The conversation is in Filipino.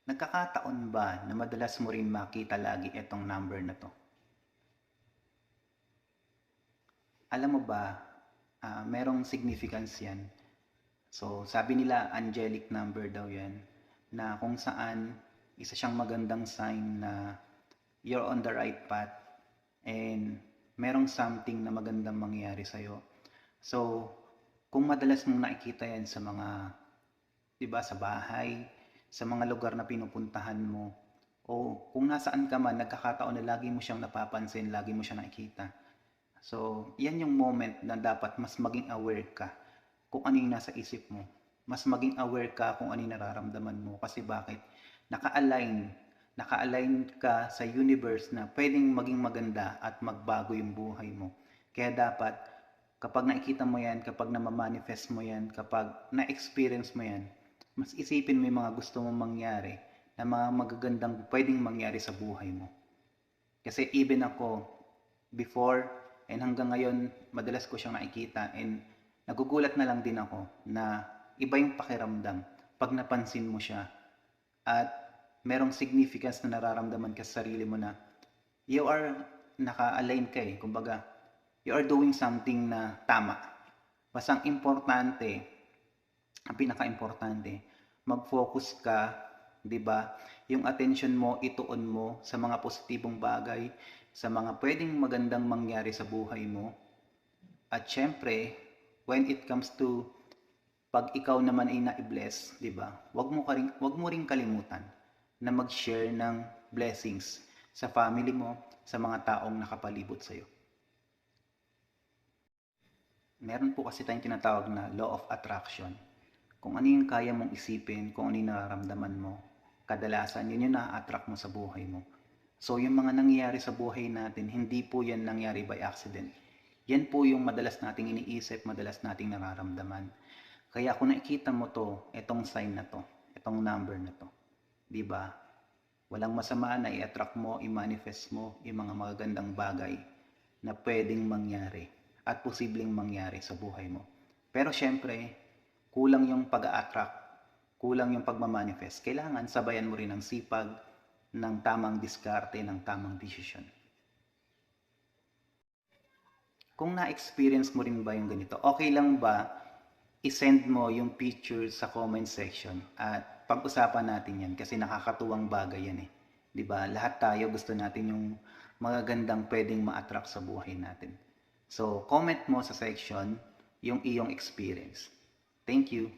Nagkakataon ba na madalas mo rin makita lagi itong number na 'to? Alam mo ba, merong significance 'yan. So, sabi nila angelic number daw 'yan, na kung saan isa siyang magandang sign na you're on the right path and merong something na magandang mangyayari sa'yo. So, kung madalas mong nakikita 'yan sa mga 'di ba, sa bahay, sa mga lugar na pinupuntahan mo, o kung nasaan ka man, nagkakataon na lagi mo siyang napapansin, lagi mo siyang nakikita. So, yan yung moment na dapat mas maging aware ka kung ano yung nasa isip mo. Mas maging aware ka kung ano yung nararamdaman mo. Kasi bakit? Naka-align. Naka-align ka sa universe na pwedeng maging maganda at magbago yung buhay mo. Kaya dapat, kapag nakikita mo yan, kapag namamanifest mo yan, kapag na-experience mo yan, mas isipin mo yung mga gusto mong mangyari na mga magagandang pwedeng mangyari sa buhay mo. Kasi even ako, before and hanggang ngayon, madalas ko siyang nakikita and nagugulat na lang din ako na iba yung pakiramdam pag napansin mo siya at merong significance na nararamdaman ka sa sarili mo na you are naka-align ka eh. Kumbaga, you are doing something na tama. Basta ang importante, ang pinaka-importante, mag-focus ka, 'di ba? Yung attention mo ituon mo sa mga positibong bagay, sa mga pwedeng magandang mangyari sa buhay mo. At syempre, when it comes to pag ikaw naman ay na-bless, 'di ba? Wag mo ring kalimutan na mag-share ng blessings sa family mo, sa mga taong nakapalibot sa iyo. Meron po kasi tayong tinatawag na law of attraction. Kung ano yung kaya mong isipin, kung ano yung nararamdaman mo, kadalasan yun yung na-attract mo sa buhay mo. So yung mga nangyayari sa buhay natin, hindi po yan nangyari by accident. Yan po yung madalas nating iniisip, madalas nating nararamdaman. Kaya kung nakikita mo to, itong sign na to, itong number na to, di ba? Walang masama na i-attract mo, i-manifest mo yung mga magagandang bagay na pwedeng mangyari at posibleng mangyari sa buhay mo. Pero syempre, kulang yung pag-a-attract, kulang yung pagmamanifest. Kailangan sabayan mo rin ng sipag, ng tamang diskarte, ng tamang desisyon. Kung na-experience mo rin ba yung ganito, okay lang ba i-send mo yung picture sa comment section at pag-usapan natin yan kasi nakakatuwang bagay yan eh. 'Di ba? Lahat tayo gusto natin yung magagandang pwedeng ma-attract sa buhay natin. So, comment mo sa section yung iyong experience. Thank you.